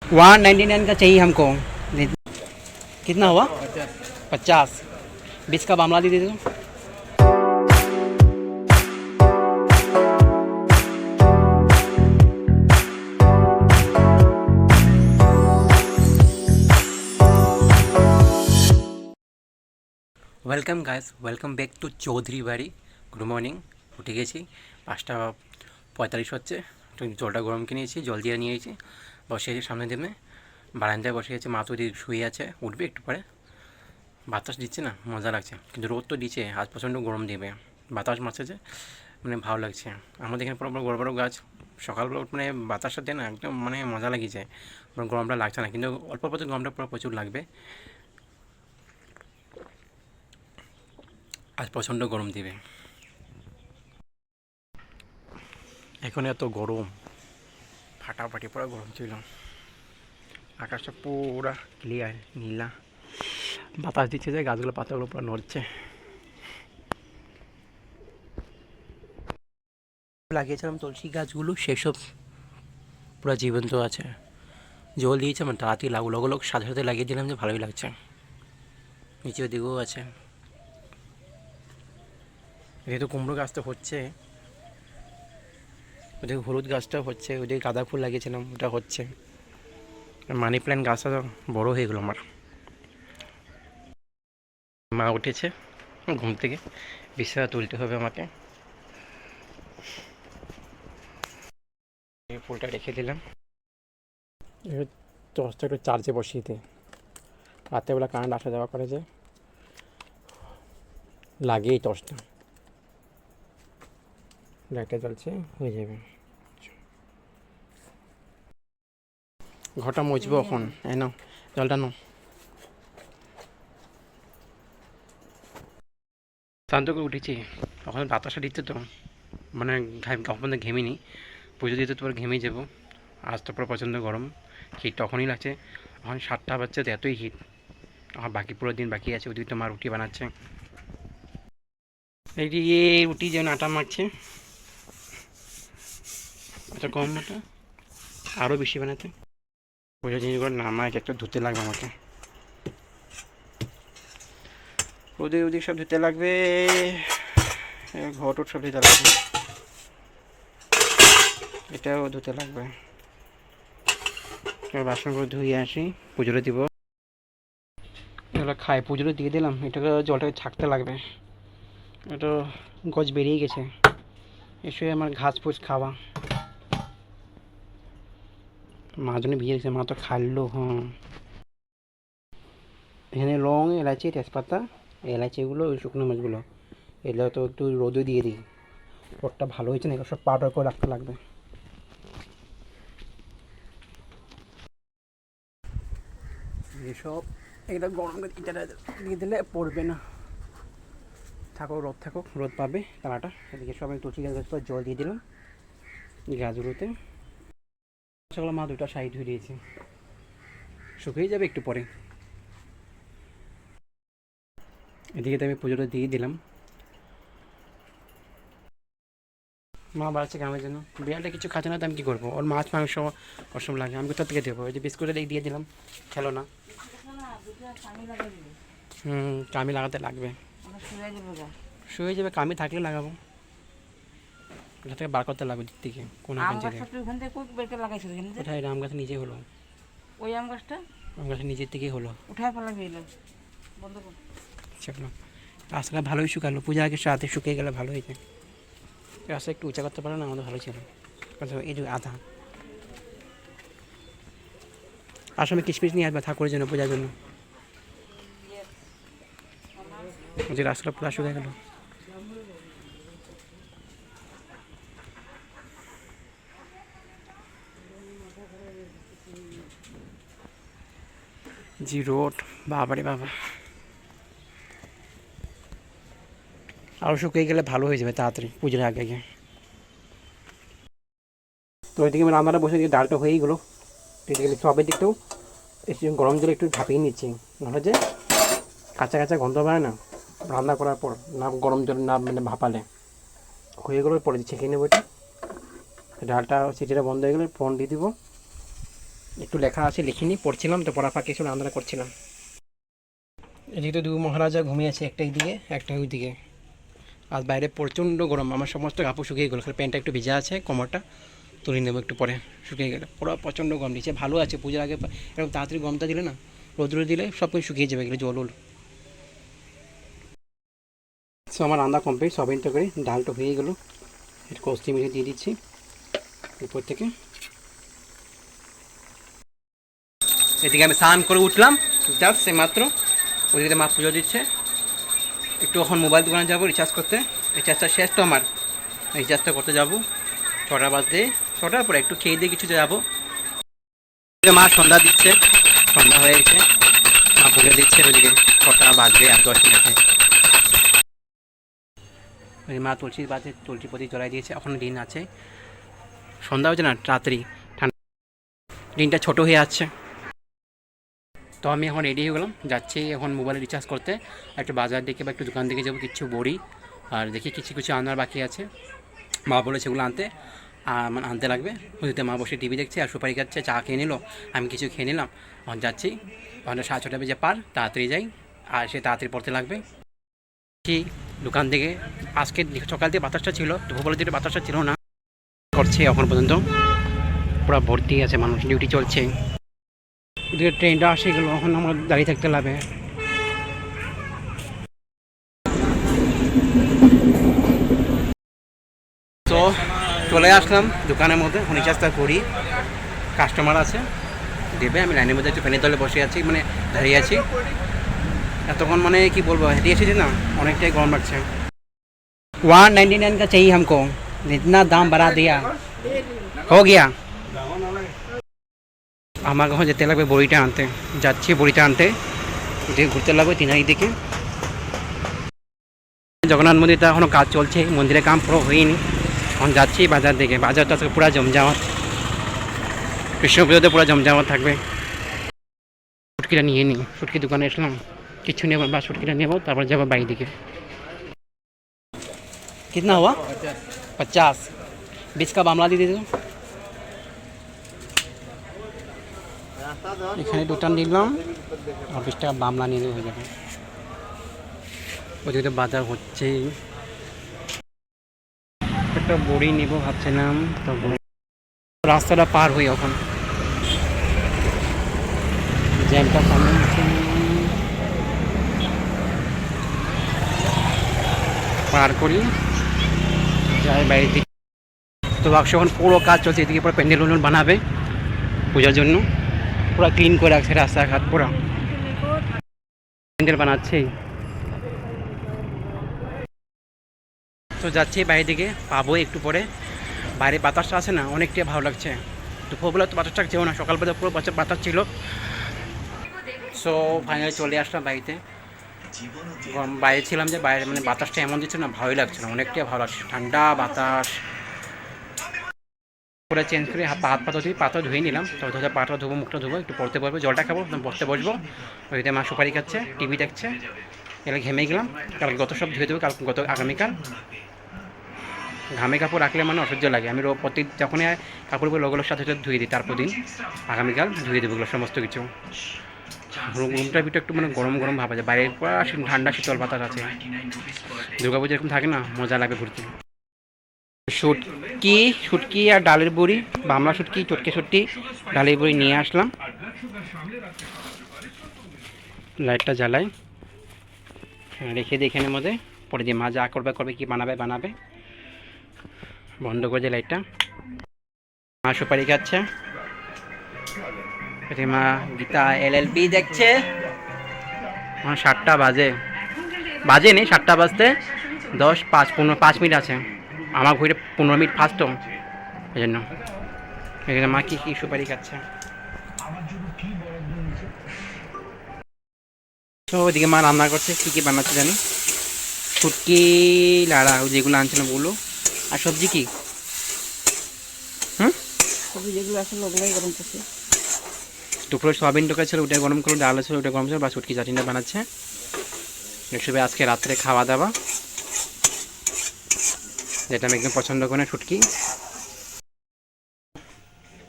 $199 का चाहिए हमको। कितना हुआ? 50। 20 का बामला दे दे दो। Welcome guys, welcome back to Chowdhury বাড়ি। Good morning. উঠে গেছি, 5:45 হচ্ছে। তো জলটা গরম কিনেছি, জল দিয়ে নিয়েছি, বসিয়েছি সামনে দিনে। বারান্দায় বসে গেছে, মা তো শুয়ে আছে, উঠবে একটু পরে। বাতাস দিচ্ছে না, মজা লাগছে, কিন্তু রোদ তো দিচ্ছে, আজ প্রচণ্ড গরম দেবে। বাতাস মারছে যে, মানে ভালো লাগছে। আমাদের এখানে পুরো বড় বড় গাছ, সকালবেলা মানে বাতাসটা দেয় না, একদম মানে মজা লাগিয়েছে। গরমটা লাগছে না, কিন্তু অল্প অল্প গরমটা পুরো প্রচুর লাগবে। আজ প্রচণ্ড গরম দিবে। এখন এত গরম, ফাটাফাটি পুরো গরম ছিল। আকাশটা পুরো ক্লিয়ার নীলা, বাতাস দিচ্ছে যে গাছগুলো পাতাগুলো পুরো নড়ছে। লাগিয়েছিলাম তুলসী গাছগুলো, সেসব পুরো জীবন্ত আছে। জল দিয়েছে, আমার তাড়াতাড়ি লগলগ সাথে সাথে লাগিয়ে দিলাম, যে ভালোই লাগছে। নিচের দিকেও আছে, যেহেতু কুমড়ো গাছ তো হচ্ছে, ওদিকে হলুদ গাছটাও হচ্ছে, ওদিকে গাঁদা ফুল লাগিয়েছিলাম, ওটা হচ্ছে। মানি প্ল্যান্ট গাছটা তো বড়ো হয়ে গেলো আমার। মা উঠেছে ঘুম থেকে, বিছানা তুলতে হবে আমাকে। এই ফুলটা রেখে দিলাম, টর্চটা একটু চার্জে বসিয়ে দিই। রাত্রেবেলা কারেন্ট আসা যাওয়া করে, যে লাগিয়েই টর্চটা, লাইটটা জ্বলছে, হয়ে যাবে। ঘরটা মুছবো এখন, এই নাও জলটা নাও। শান্ত করে উঠেছি, তখন বাতাসা দিচ্ছে তো, মানে তখন তো ঘেমিনি, পুজো দিতে তো ঘেমেই যাবো। আজ তো পুরো প্রচণ্ড গরম, হিট তখনই লাগছে। এখন 7টা বাজছে, তো এতই হিট। আমার বাকি পুরো দিন বাকি আছে, ওদিকে তো মা রুটি বানাচ্ছে। এই রুটি যেন আটা মাখছে, এটা কম আটা, আরও বেশি বানাতে। পুজো জিনিসগুলো নামায় একটা ধুতে লাগবে আমাকে, ওদিক সব ধুতে লাগবে, ঘর সব ধুতে লাগবে, এটাও ধুতে লাগবে। বাসনগুলো ধুয়ে আসি, পুজোটা দিব। এগুলো খাই, পুজোটা দিয়ে দিলাম। এটাকে জলটাকে ছাকতে লাগবে, এটা গজ বেরিয়ে গেছে। এসে আমার ঘাস ফুস খাওয়া, মা জন্য ভিজে গেছে, মা তো খাইলো। হ্যাঁ, এখানে লং, এলাচি, তেজপাতা, এলাচিগুলো, ওই শুকনো মাছগুলো, এগুলো তো একটু রোদে দিয়ে দিই। রোদটা ভালো হয়েছে না, এগুলো সব পাউডার করে রাখতে লাগবে। এসব এটা গরম ইটাটা দিয়ে দিলে পড়বে না, থাকুক রোদ, থাকুক রোদ পাবে তালাটা। এদিকে সব আমি তুলসী গাছ জল দিয়ে দিলাম গাছগুলোতে। সকালে মা দুটো শাড়ি ধুয়ে দিয়েছি, শুকিয়ে যাবে একটু পরে। এদিকে তো আমি পুজোটা দিয়ে দিলাম। মা বাড়ছে গ্রামের জন্য, বিড়ালটা কিছু খাচ্ছে না, তো আমি কী করবো? ওর মাছ মাংস ওসব লাগে, আমি কোথা থেকে দেবো? এই যে বিস্কুটটা দিয়ে দিলাম, খেলো না। কামি লাগাতে লাগবে, শুয়ে যাবে, কামি থাকলে লাগাবো। ওটা থেকে বার করতে লাগবে দিক থেকে, কোন কোথায়? আম গাছ নিজে হলো, ওই আম গাছটা আম গাছের নিজের থেকেই হলো, উঠায় ফেলাবি, এলো বন্ধ কর। চলো, রাস্তাটা ভালোই শুকালো, পূজা আগে রাতে শুকিয়ে গেলে ভালো হয়েছে। রাস্তা একটু উঁচা করতে পারে না, আমাদের ভালো ছিল। এই যে আধা আসলে কিশমিশ নিয়ে আসবে ঠাকুরের জন্য, পূজার জন্য। যে রাস্তাটা পুরো শুকিয়ে গেল। জি রোড, বাবারে বাবা, আরও শুকিয়ে গেলে ভালো হয়ে যাবে তাড়াতাড়ি, পুজোর আগে আগে। তো ওইদিকে আমি রান্নাটা বসে দিয়ে ডালটা হয়েই গেলো। এদিকে সবের দিকটাও গরম জলে একটু ভাপিয়ে নিচ্ছি, নাহলে যে কাঁচা কাঁচা গন্ধ পায় না রান্না করার পর, না গরম জল না মানে ভাপালে। হয়ে গেলো, পরে ছেঁকে নেবো এটা, ডালটা সিটিটা বন্ধ হয়ে গেলে ফোন দিয়ে দিব। একটু লেখা আছে লিখিনি, পড়ছিলাম তো, পড়া ফাঁকে এসে রান্না করছিলাম। এদিকে তো 2 মহারাজা ঘুমিয়েছে, একটা এইদিকে একটা ওইদিকে। আজ বাইরে প্রচণ্ড গরম, আমার সমস্ত কাপড় শুকিয়ে গেলো, খালি প্যান্টটা একটু ভিজা আছে, কোমরটা তুলে নেবো একটু পরে, শুকিয়ে গেলে। পুরো প্রচণ্ড গরম দিচ্ছে, ভালো আছে পুজোর আগে এরকম তাড়াতাড়ি গরমটা দিলে না, রোদ্র দিলে সব কিছু শুকিয়ে যাবে, এগুলো জল। সো আমার রান্না কমপ্লিট, সবাই তো করে ডালটা হয়ে গেলো, একটু কস্তি মিশিয়ে দিয়ে দিচ্ছি উপর থেকে। এদিকে আমি স্নান করে উঠলাম জাস্ট সে মাত্র, ওদিকে মা পুজো দিচ্ছে। একটু এখন মোবাইল দোকানে যাবো রিচার্জ করতে, রিচার্জটা শেষ তো আমার, রিচার্জটা করতে যাবো 6টা বাজতে, 6টার পরে একটু খেয়ে দিয়ে কিছু যাবো। মা সন্ধ্যা দিচ্ছে, সন্ধ্যা হয়ে গেছে, মা পুজো দিচ্ছে, ওইদিকে 6টা বাজবে আর 10 মিনিটে। মা তুলসীর বাজে তুলসী প্রতি চড়াই দিয়েছে, এখন দিন আছে, সন্ধ্যা হচ্ছে না, রাত্রি ঠান্ডা, দিনটা ছোটো হয়ে যাচ্ছে। তো আমি এখন রেডি হয়ে গেলাম, যাচ্ছি এখন মোবাইলে রিচার্জ করতে, একটু বাজার দিকে বা একটু দোকান দিকে যাবো, কিছু বড়ি আর দেখি কিছু কিছু আনার বাকি আছে, মা বলে সেগুলো আনতে, মানে আনতে লাগবে। ওদিকে মা বসে টিভি দেখছে আর সুপারি খাচ্ছে, চা খেয়ে নিল, আমি কিছু খেয়ে নিলাম। এখন যাচ্ছি, ওখানে 6:30 বেজে পার, তাড়াতাড়ি যাই আর সে তাড়াতাড়ি পড়তে লাগবে। কি দোকান থেকে আজকে সকাল থেকে বাতাসটা ছিল, দুপুরবেলার দিকে বাতাসটা ছিল না, করছে এখন পর্যন্ত পুরো ভর্তি আছে মানুষ, ডিউটি চলছে। ওদিকে ট্রেনটা আসে গেলো, এখন আমার দাঁড়িয়ে থাকতে লাগবে। তো চলে আসলাম দোকানের মধ্যে, এখন রিচার্জটা করি, কাস্টমার আছে দেবে, আমি লাইনের মধ্যে একটু ফ্যানের তলে বসে আছি, মানে দাঁড়িয়ে আছি এতক্ষণ, মানে কি বলবো, হেঁটে এসেছি না, অনেকটাই গরম লাগছে। 199 का चाहिए हमको, इतना दाम बढ़ा दिया, हो गया। আমাকে এখন যেতে লাগবে বড়িটা আনতে, যাচ্ছি বড়িটা আনতে, এদিকে ঘুরতে লাগবে তিনহারি দিকে। জগন্নাথ মন্দিরটা এখনও কাজ চলছে, মন্দিরের কাম পুরো হয়নি, এখন যাচ্ছি বাজার দিকে, বাজারটা আজকে পুরো জমজমাট, কৃষ্ণ পুজোতে পুরো জমজমাট থাকবে। শুটকিটা নিয়ে নিই, শুটকি দোকানে আসলাম, কিছু নেব বা শুটকিটা নেবো, তারপর যাবো বাড়ি দিকে। कितना हुआ? 50, 20 का बामला দিয়ে দিলাম, এখানে দুটা নিলাম আর 20 টাকা বামলা নিয়ে হয়ে যাবে। ওদিকে বাজার হচ্ছে, একটা বড়ি নিব ভাবছিলাম, তো রাস্তাটা পার হই, এখন জ্যামটা কমে পার করি, যাই বাইরে দিকে। তো বাক্স এখন পুরো কাজ চলছে, এদিকে পুরো প্যান্ডেল উন্ডেল বানাবে পূজার জন্য, পুরো ক্লিন করে রাখছে রাস্তাঘাট, পুরো প্যান্ডেল বানাচ্ছেই। তো যাচ্ছি বাইরের দিকে, পাবো একটু পরে, বাইরে বাতাসটা আছে না, অনেকটাই ভালো লাগছে। দুপুরবেলা তো বাতাসটা ছিল না, সকালবেলা পুরো বাতাস ছিল। সো ফাইনালি চলে আসলাম বাড়িতে, বাইরে ছিলাম যে, বাইরে মানে বাতাসটা এমন দিচ্ছে না, ভালোই লাগছে না, অনেকটাই ভালো লাগছে, ঠান্ডা বাতাস। পুরো চেঞ্জ করে হাত পা ধুই, পাতা ধুয়ে নিলাম, তো ধরে পাটা ধুবো, মুখটা ধুবো, একটু পড়তে বসবো, জলটা খাবো, পড়তে বসবো। ওইতে মা সুপারি খাচ্ছে, টিভি দেখছে, এগুলো ঘেমে গেলাম, কালকে গত সব ধুয়ে দেবো, আগামীকাল। ঘামে কাপড় রাখলে মানে অসহ্য লাগে, আমি প্রতি যখনই কাপড়গুলো লোকগুলোর সাথে ধুয়ে দিই, তারপর দিন আগামীকাল ধুয়ে দেবো এগুলো সমস্ত কিছু। রুমটার ভিতরে একটু মানে গরম গরম ভাবা যায়, বাইরে পুরো ঠান্ডা শীতল বাতাস আছে, দুর্গাপুজো এরকম থাকে না, মজা লাগে ঘুরতে। শুটকি আর ডালের বড়ি, বামলা শুটকি, চটকে শুটকি, ডালের বড়ি নিয়ে আসলাম। লাইটটা জ্বালাই, রেখে দিই এখানের মধ্যে, পরে দিয়ে মা যা করবে কি বানাবে। বন্ধ করে দিয়ে লাইটটা, মা সুপারি খাচ্ছে, মা গীতা LLB দেখছে। 7টা বাজে নেই, 7টা বাজতে 5 মিনিট আছে, আমার ঘুরে 15 মিনিট ফার্স্ট, এই জন্য এখানে মা কি সুপারি খাচ্ছে। তো ওইদিকে মা রান্না করছে, কী বানাচ্ছে জানি, শুটকি লাড়া, যেগুলো আনছিলাম ওগুলো, আর সবজি কি সবজি যেগুলো আসলে ওগুলোই গরম করছে। দুপুরে সয়াবিন টোকা ছিল, ওটা গরম করলো, ডাল ছিল ওটা গরম ছিল, বা শুটকি চাটনিটা বানাচ্ছে। এসবে আজকে রাত্রে খাওয়া দাওয়া, যেটা আমি একদম পছন্দ করি না, শুটকি।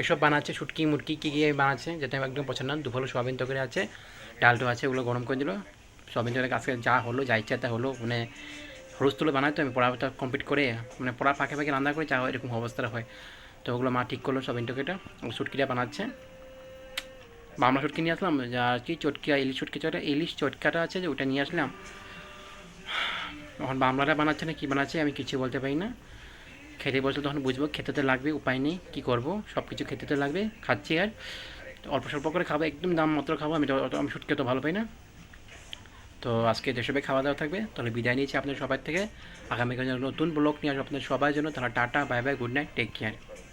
এসব বানাচ্ছে শুটকি মুরগি কী কী বানাচ্ছে, যেটা আমি একদম পছন্দ না। দুপুরে সোয়াবিন তরকারি আছে, ডালটো আছে, ওগুলো গরম করে দিল। সোয়াবিন তরকারি আজকে যা হলো, যা ইচ্ছা তা হলো, মানে হলুদ তুলে বানাই তো আমি পড়াটা কমপ্লিট করে, মানে পড়া ফাঁকে ফাঁকে রান্না করে যা হয় এরকম অবস্থাটা হয়। তো ওগুলো মা ঠিক করলো সোয়াবিন তরকারিটা, শুটকিটা বানাচ্ছে। বামলা শুটকি নিয়ে আসলাম, যা কি চটকা ইলিশ শুটকি চটকা, ইলিশ চটকাটা আছে যে ওটা নিয়ে আসলাম। এখন বামলাটা বানাচ্ছে না কী বানাচ্ছে আমি কিছু বলতে পারি না। খেতে বসলে তখন বুঝবো, খেতে তো লাগবে, উপায় নেই, কী করবো, সব কিছু খেতে তো লাগবে, খাচ্ছি। আর অল্প স্বল্প করে খাবো, একদম দাম মাত্র খাবো, আমি শুটকি তো ভালো পাই না। তো আজকে যেসবে খাওয়া দাওয়া থাকবে, তাহলে বিদায় নিয়েছি আপনাদের সবার থেকে। আগামীকাল নতুন ব্লগ নিয়ে আসবো আপনাদের সবার জন্য। তাহলে tata, bye bye, good night, take care.